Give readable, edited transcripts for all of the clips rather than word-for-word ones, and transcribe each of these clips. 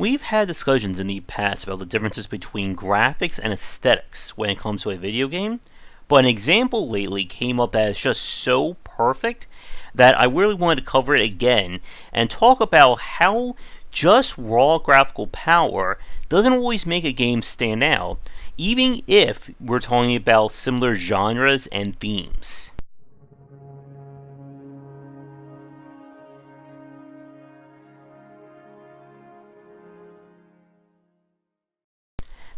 We've had discussions in the past about the differences between graphics and aesthetics when it comes to a video game, but an example lately came up that is just so perfect that I really wanted to cover it again and talk about how just raw graphical power doesn't always make a game stand out, even if we're talking about similar genres and themes.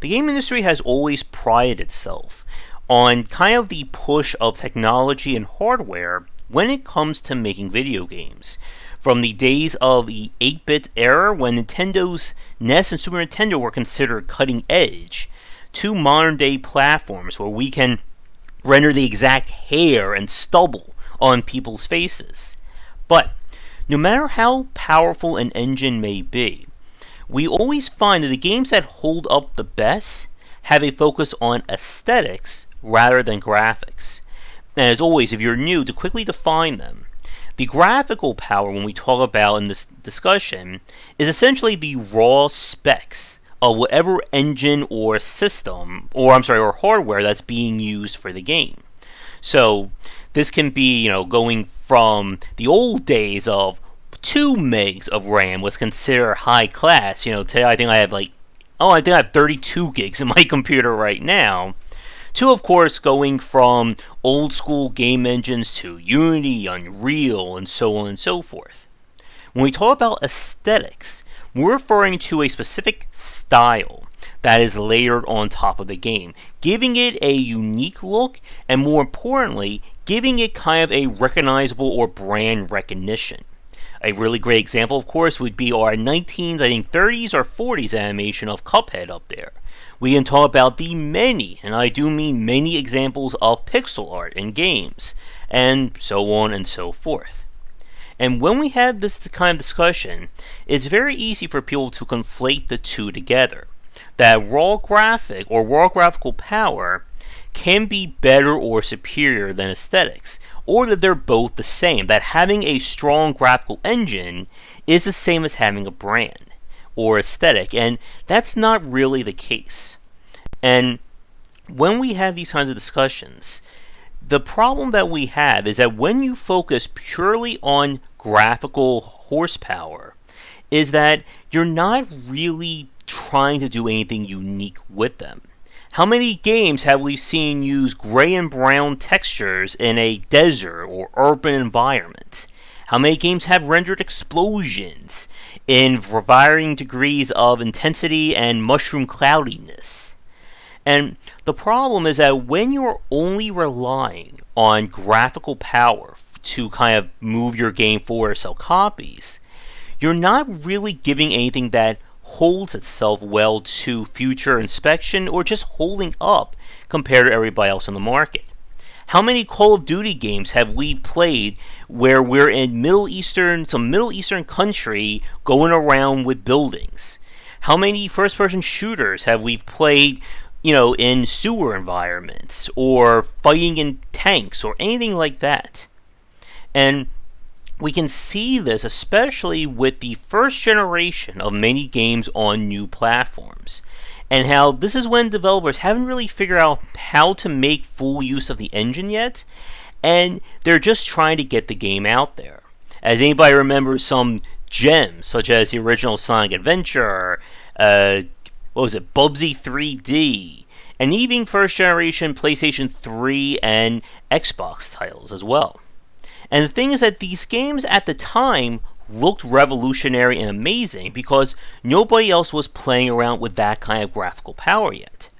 The game industry has always prided itself on kind of the push of technology and hardware when it comes to making video games. From the days of the 8-bit era when Nintendo's NES and Super Nintendo were considered cutting edge, to modern day platforms where we can render the exact hair and stubble on people's faces. But no matter how powerful an engine may be, we always find that the games that hold up the best have a focus on aesthetics rather than graphics. And as always, if you're new, to quickly define them, the graphical power, when we talk about in this discussion, is essentially the raw specs of whatever engine or system, or hardware that's being used for the game. So this can be, going from the old days of 2 megs of RAM was considered high class. Today I think I have 32 gigs in my computer right now. To, of course, going from old school game engines to Unity, Unreal, and so on and so forth. When we talk about aesthetics, we're referring to a specific style that is layered on top of the game, giving it a unique look, and more importantly, giving it kind of a recognizable or brand recognition. A really great example, of course, would be our 30s or 40s animation of Cuphead up there. We can talk about the many, and I do mean many, examples of pixel art in games, and so on and so forth. And when we have this kind of discussion, it's very easy for people to conflate the two together. That raw graphical power can be better or superior than aesthetics, or that they're both the same, that having a strong graphical engine is the same as having a brand or aesthetic, and that's not really the case. And when we have these kinds of discussions, the problem that we have is that when you focus purely on graphical horsepower, is that you're not really trying to do anything unique with them. How many games have we seen use gray and brown textures in a desert or urban environment? How many games have rendered explosions in varying degrees of intensity and mushroom cloudiness? And the problem is that when you're only relying on graphical power to kind of move your game forward or sell copies, you're not really giving anything that holds itself well to future inspection or just holding up compared to everybody else on the market. How many Call of Duty games have we played where we're in some Middle Eastern country going around with buildings? How many first-person shooters have we played, in sewer environments or fighting in tanks or anything like that? And we can see this especially with the first generation of many games on new platforms, and how this is when developers haven't really figured out how to make full use of the engine yet, and they're just trying to get the game out there. As anybody remembers some gems, such as the original Sonic Adventure, Bubsy 3D, and even first generation PlayStation 3 and Xbox titles as well. And the thing is that these games at the time looked revolutionary and amazing because nobody else was playing around with that kind of graphical power yet.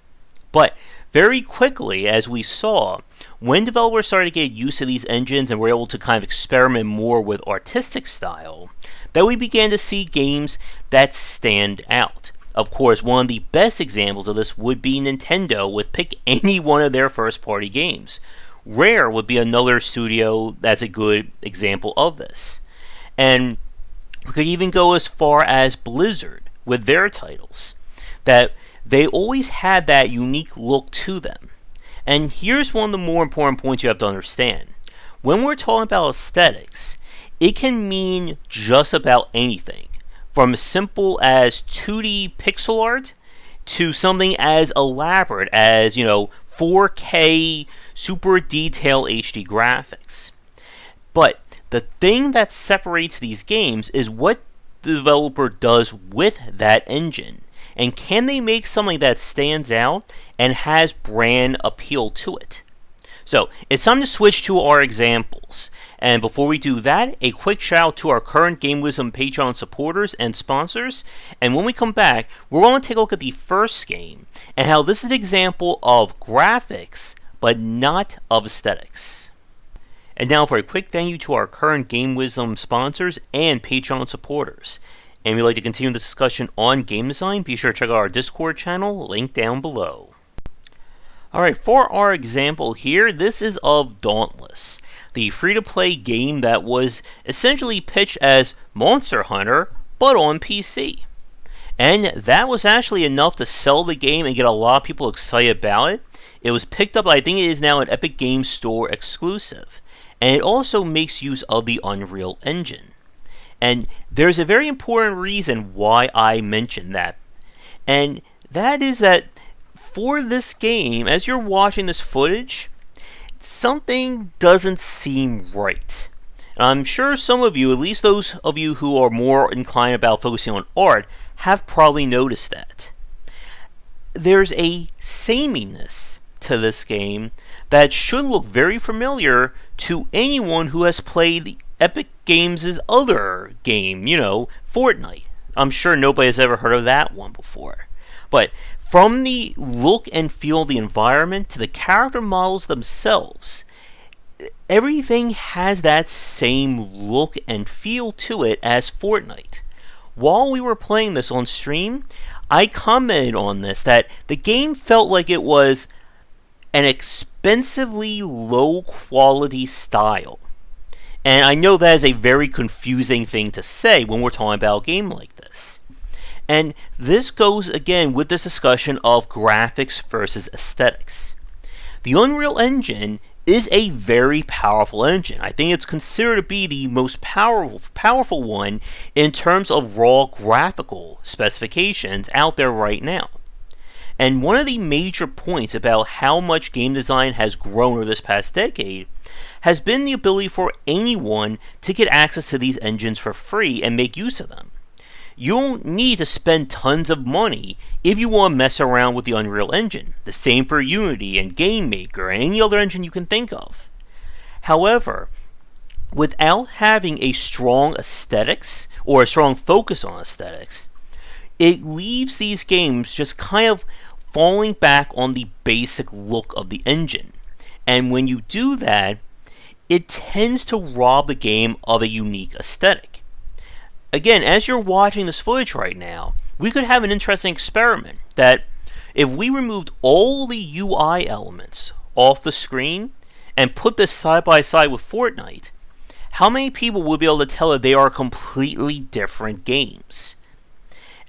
But very quickly, as we saw, when developers started to get used to these engines and were able to kind of experiment more with artistic style, that we began to see games that stand out. Of course, one of the best examples of this would be Nintendo with pick any one of their first-party games. Rare would be another studio that's a good example of this. And we could even go as far as Blizzard with their titles, that they always had that unique look to them. And here's one of the more important points you have to understand. When we're talking about aesthetics, it can mean just about anything. from as simple as 2D pixel art to something as elaborate as, 4K super detailed HD graphics. But the thing that separates these games is what the developer does with that engine. And can they make something that stands out and has brand appeal to it? So, it's time to switch to our examples. And before we do that, a quick shout out to our current Game Wisdom Patreon supporters and sponsors. And when we come back, we're going to take a look at the first game and how this is an example of graphics, but not of aesthetics. And now for a quick thank you to our current Game Wisdom sponsors and Patreon supporters. And if you'd like to continue the discussion on game design, be sure to check out our Discord channel, linked down below. Alright, for our example here, this is of Dauntless, the free-to-play game that was essentially pitched as Monster Hunter, but on PC. And that was actually enough to sell the game and get a lot of people excited about it. It was picked up, I think it is now an Epic Games Store exclusive. And it also makes use of the Unreal Engine. And there's a very important reason why I mention that. And that is that for this game, as you're watching this footage, something doesn't seem right. And I'm sure some of you, at least those of you who are more inclined about focusing on art, have probably noticed that. There's a sameness to this game that should look very familiar to anyone who has played Epic Games' other game, Fortnite. I'm sure nobody has ever heard of that one before. But from the look and feel of the environment to the character models themselves, everything has that same look and feel to it as Fortnite. While we were playing this on stream, I commented on this, that the game felt like it was an expensively low quality style. And I know that is a very confusing thing to say when we're talking about a game like this. And this goes again with this discussion of graphics versus aesthetics. The Unreal Engine is a very powerful engine. I think it's considered to be the most powerful one in terms of raw graphical specifications out there right now. And one of the major points about how much game design has grown over this past decade has been the ability for anyone to get access to these engines for free and make use of them. You don't need to spend tons of money if you want to mess around with the Unreal Engine. The same for Unity and Game Maker and any other engine you can think of. However, without having a strong aesthetics or a strong focus on aesthetics, it leaves these games just kind of falling back on the basic look of the engine. And when you do that, it tends to rob the game of a unique aesthetic. Again, as you're watching this footage right now, we could have an interesting experiment that if we removed all the UI elements off the screen and put this side by side with Fortnite, how many people would be able to tell that they are completely different games?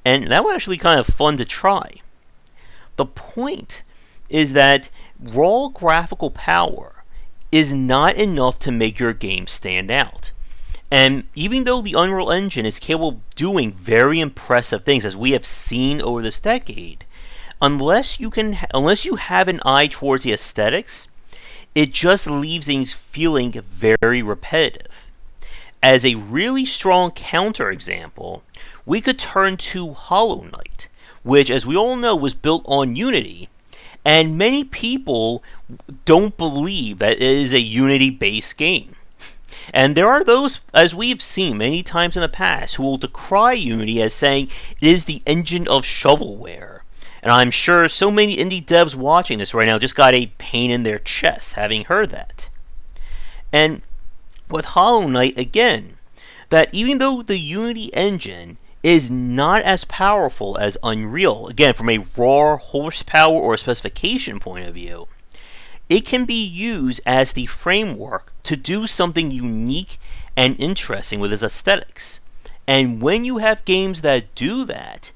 And that would actually be kind of fun to try. The point is that raw graphical power is not enough to make your game stand out. And even though the Unreal Engine is capable of doing very impressive things, as we have seen over this decade, unless you have an eye towards the aesthetics, it just leaves things feeling very repetitive. As a really strong counterexample, we could turn to Hollow Knight, which, as we all know, was built on Unity, and many people don't believe that it is a Unity-based game. And there are those, as we've seen many times in the past, who will decry Unity as saying it is the engine of shovelware. And I'm sure so many indie devs watching this right now just got a pain in their chest having heard that. And with Hollow Knight, again, that even though the Unity engine is not as powerful as Unreal, again, from a raw horsepower or specification point of view, it can be used as the framework to do something unique and interesting with its aesthetics. And when you have games that do that,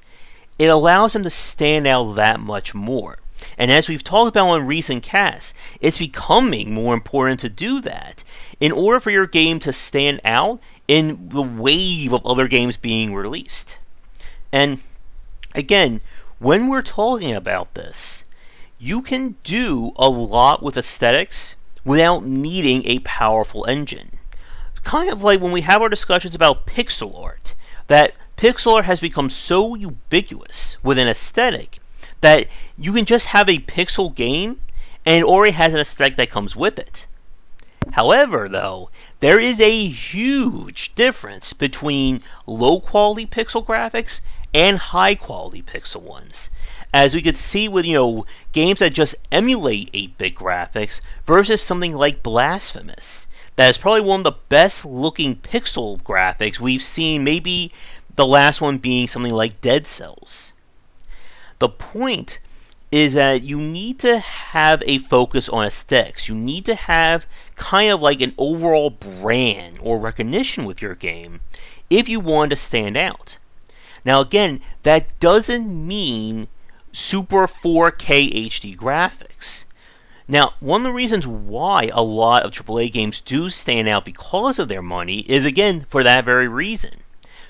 it allows them to stand out that much more. And as we've talked about on recent casts, it's becoming more important to do that. In order for your game to stand out, in the wave of other games being released. And again, when we're talking about this, you can do a lot with aesthetics without needing a powerful engine. Kind of like when we have our discussions about pixel art, that pixel art has become so ubiquitous with an aesthetic that you can just have a pixel game and it already has an aesthetic that comes with it. However, though, there is a huge difference between low quality pixel graphics and high quality pixel ones. As we could see with, games that just emulate 8-bit graphics versus something like Blasphemous. That is probably one of the best looking pixel graphics we've seen, maybe the last one being something like Dead Cells. The point is that you need to have a focus on aesthetics. You need to have kind of like an overall brand or recognition with your game if you want to stand out. Now again, that doesn't mean super 4K HD graphics. Now, one of the reasons why a lot of AAA games do stand out because of their money is, again, for that very reason.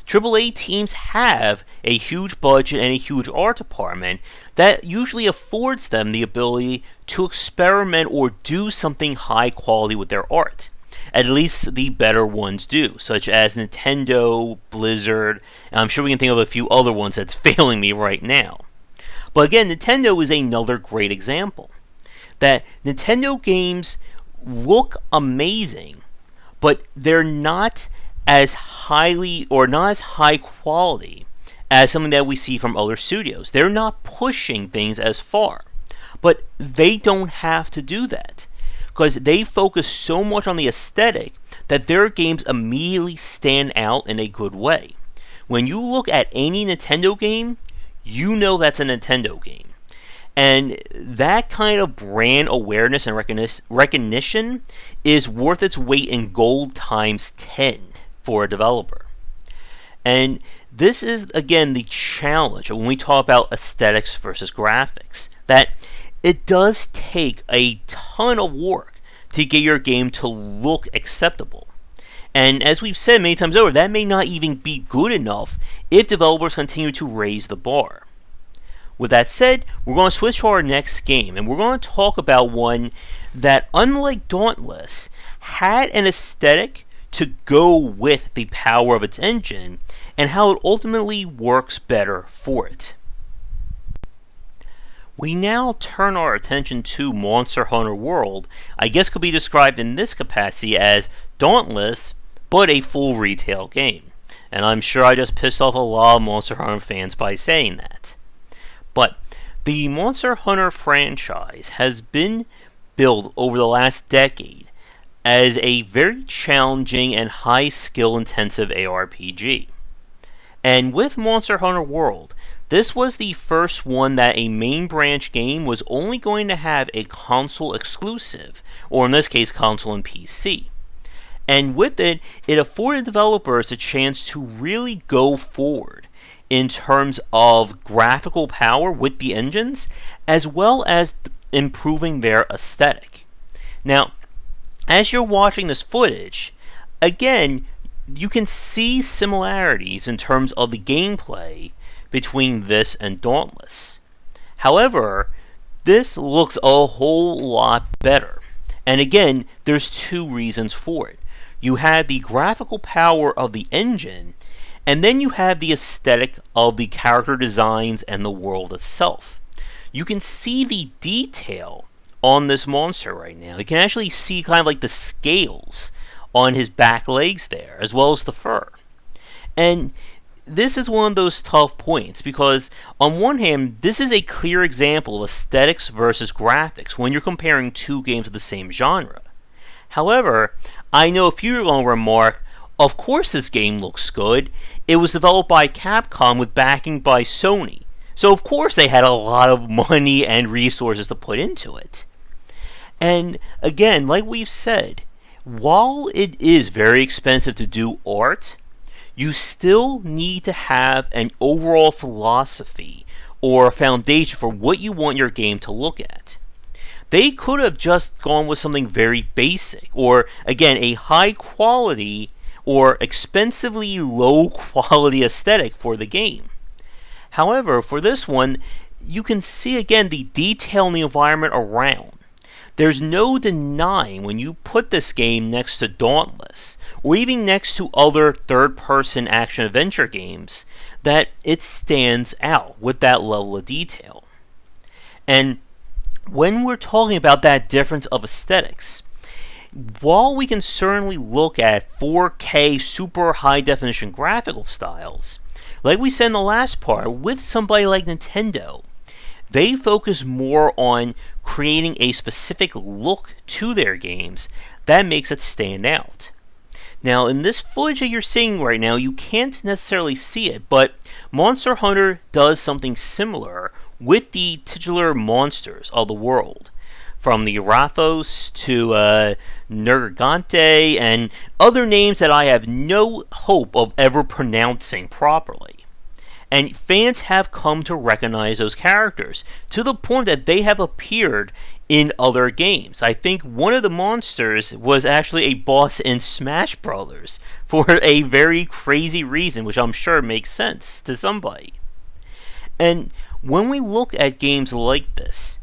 AAA teams have a huge budget and a huge art department that usually affords them the ability to experiment or do something high quality with their art. At least the better ones do, such as Nintendo, Blizzard, and I'm sure we can think of a few other ones that's failing me right now. But again, Nintendo is another great example. That Nintendo games look amazing, but they're not as highly or not as high quality as something that we see from other studios. They're not pushing things as far. But they don't have to do that, because they focus so much on the aesthetic that their games immediately stand out in a good way. When you look at any Nintendo game, you know that's a Nintendo game. And that kind of brand awareness and recognition is worth its weight in gold times 10 for a developer. And this is, again, the challenge when we talk about aesthetics versus graphics. That it does take a ton of work to get your game to look acceptable. And as we've said many times over, that may not even be good enough if developers continue to raise the bar. With that said, we're going to switch to our next game, and we're going to talk about one that, unlike Dauntless, had an aesthetic to go with the power of its engine, and how it ultimately works better for it. We now turn our attention to Monster Hunter World. I guess could be described in this capacity as Dauntless, but a full retail game. And I'm sure I just pissed off a lot of Monster Hunter fans by saying that. But the Monster Hunter franchise has been built over the last decade as a very challenging and high skill intensive ARPG. And with Monster Hunter World, this was the first one that a main branch game was only going to have a console exclusive, or in this case console and PC. And with it, it afforded developers a chance to really go forward in terms of graphical power with the engines, as well as improving their aesthetic. Now, as you're watching this footage, again, you can see similarities in terms of the gameplay between this and Dauntless. However, this looks a whole lot better. And again, there's two reasons for it. You have the graphical power of the engine, and then you have the aesthetic of the character designs and the world itself. You can see the detail on this monster right now. You can actually see kind of like the scales on his back legs there, as well as the fur. And this is one of those tough points, because on one hand, this is a clear example of aesthetics versus graphics when you're comparing two games of the same genre. However, I know a few are going to remark, of course this game looks good. It was developed by Capcom with backing by Sony. So of course they had a lot of money and resources to put into it. And again, like we've said, while it is very expensive to do art, you still need to have an overall philosophy or a foundation for what you want your game to look at. They could have just gone with something very basic, or again, a high quality or expensively low quality aesthetic for the game. However, for this one, you can see again the detail in the environment around. There's no denying when you put this game next to Dauntless, or even next to other third-person action-adventure games, that it stands out with that level of detail. And when we're talking about that difference of aesthetics, while we can certainly look at 4K super high-definition graphical styles, like we said in the last part, with somebody like Nintendo, they focus more on creating a specific look to their games that makes it stand out. Now, in this footage that you're seeing right now, you can't necessarily see it, but Monster Hunter does something similar with the titular monsters of the world, from the Rathos to Nergigante and other names that I have no hope of ever pronouncing properly. And fans have come to recognize those characters to the point that they have appeared in other games. I think one of the monsters was actually a boss in Smash Brothers for a very crazy reason, which I'm sure makes sense to somebody. And when we look at games like this,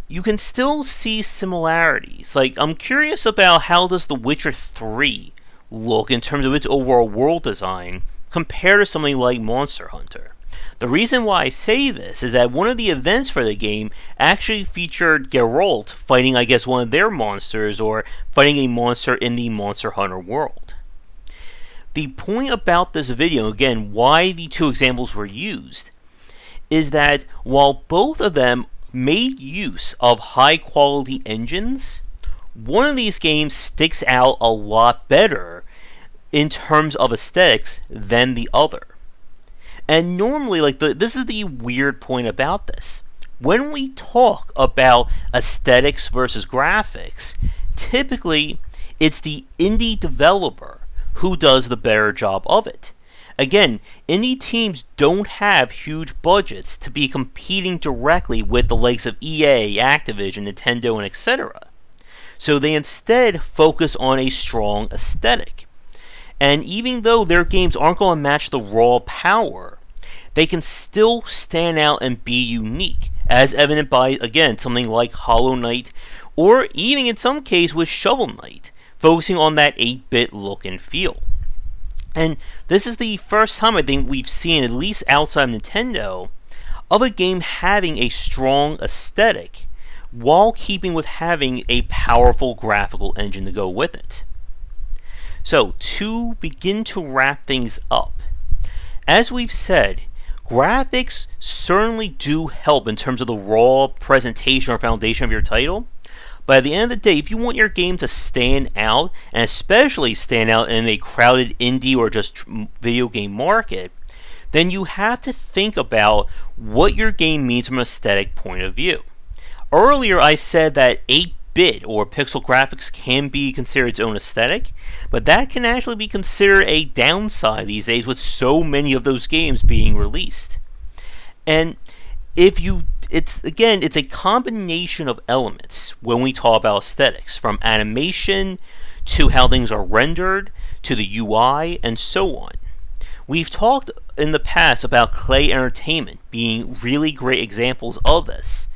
you can still see similarities. Like, I'm curious about how does The Witcher 3 look in terms of its overall world design compared to something like Monster Hunter. The reason why I say this is that one of the events for the game actually featured Geralt fighting, I guess, one of their monsters, or fighting a monster in the Monster Hunter world. The point about this video, again, why the two examples were used, is that while both of them made use of high quality engines, one of these games sticks out a lot better in terms of aesthetics than the other. And normally, this is the weird point about this. When we talk about aesthetics versus graphics, typically it's the indie developer who does the better job of it. Again, indie teams don't have huge budgets to be competing directly with the likes of EA, Activision, Nintendo, and etc. So they instead focus on a strong aesthetic. And even though their games aren't going to match the raw power, they can still stand out and be unique, as evident by, again, something like Hollow Knight, or even in some case with Shovel Knight, focusing on that 8-bit look and feel. And this is the first time I think we've seen, at least outside of Nintendo, of a game having a strong aesthetic while keeping with having a powerful graphical engine to go with it. So, to begin to wrap things up, as we've said, graphics certainly do help in terms of the raw presentation or foundation of your title, but at the end of the day, if you want your game to stand out, and especially stand out in a crowded indie or just video game market, then you have to think about what your game means from an aesthetic point of view. Earlier I said that 8-bit or pixel graphics can be considered its own aesthetic, but that can actually be considered a downside these days with so many of those games being released. And it's a combination of elements when we talk about aesthetics, from animation to how things are rendered to the UI and so on. We've talked in the past about Clay Entertainment being really great examples of this.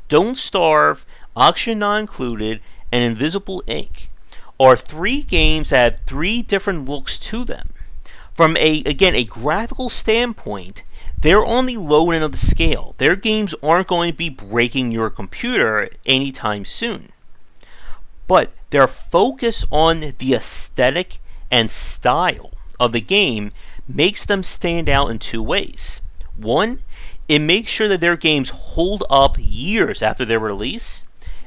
Don't Starve, Oxygen Not Included, and Invisible Ink are 3 games that have 3 different looks to them. From a graphical standpoint, they're on the low end of the scale. Their games aren't going to be breaking your computer anytime soon. But their focus on the aesthetic and style of the game makes them stand out in 2 ways. One, it makes sure that their games hold up years after their release.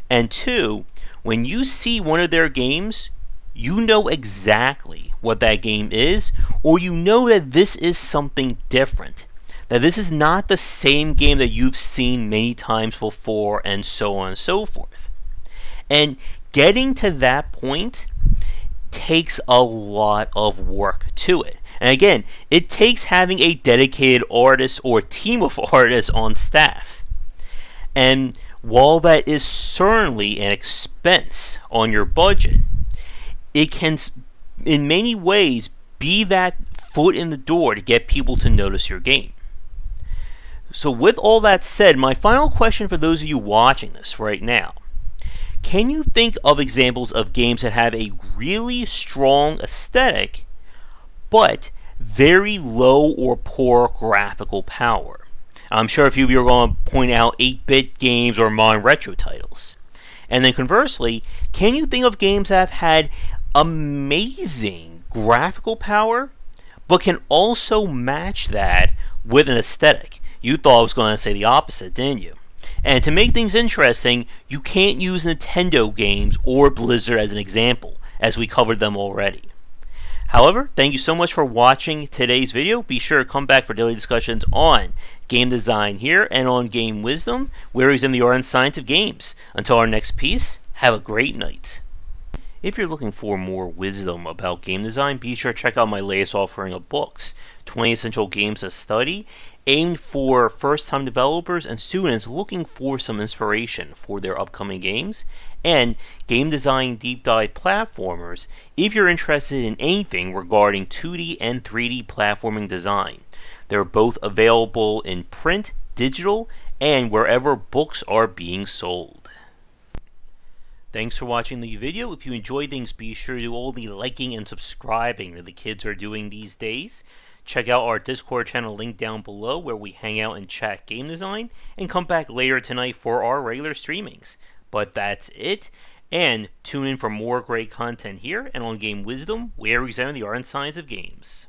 And 2, when you see one of their games, you know exactly what that game is, or you know that this is something different. That this is not the same game that you've seen many times before, and so on and so forth. And getting to that point takes a lot of work to it. And again, it takes having a dedicated artist or team of artists on staff. And while that is certainly an expense on your budget, it can in many ways, be that foot in the door to get people to notice your game. So with all that said, my final question for those of you watching this right now: can you think of examples of games that have a really strong aesthetic, but very low or poor graphical power? I'm sure a few of you are going to point out 8-bit games or modern retro titles. And then conversely, can you think of games that have had amazing graphical power, but can also match that with an aesthetic? You thought I was going to say the opposite, didn't you? And to make things interesting, you can't use Nintendo games or Blizzard as an example, as we covered them already. However, thank you so much for watching today's video. Be sure to come back for daily discussions on game design here and on Game Wisdom, where we examine the art and science of games. Until our next piece, have a great night. If you're looking for more wisdom about game design, be sure to check out my latest offering of books, 20 Essential Games to Study, aimed for first-time developers and students looking for some inspiration for their upcoming games, and Game Design Deep Dive Platformers if you're interested in anything regarding 2D and 3D platforming design. They're both available in print, digital, and wherever books are being sold. Thanks for watching the video. If you enjoyed things, be sure to do all the liking and subscribing that the kids are doing these days. Check out our Discord channel link down below where we hang out and chat game design, and come back later tonight for our regular streamings. But that's it, and tune in for more great content here and on Game Wisdom, where we examine the art and science of games.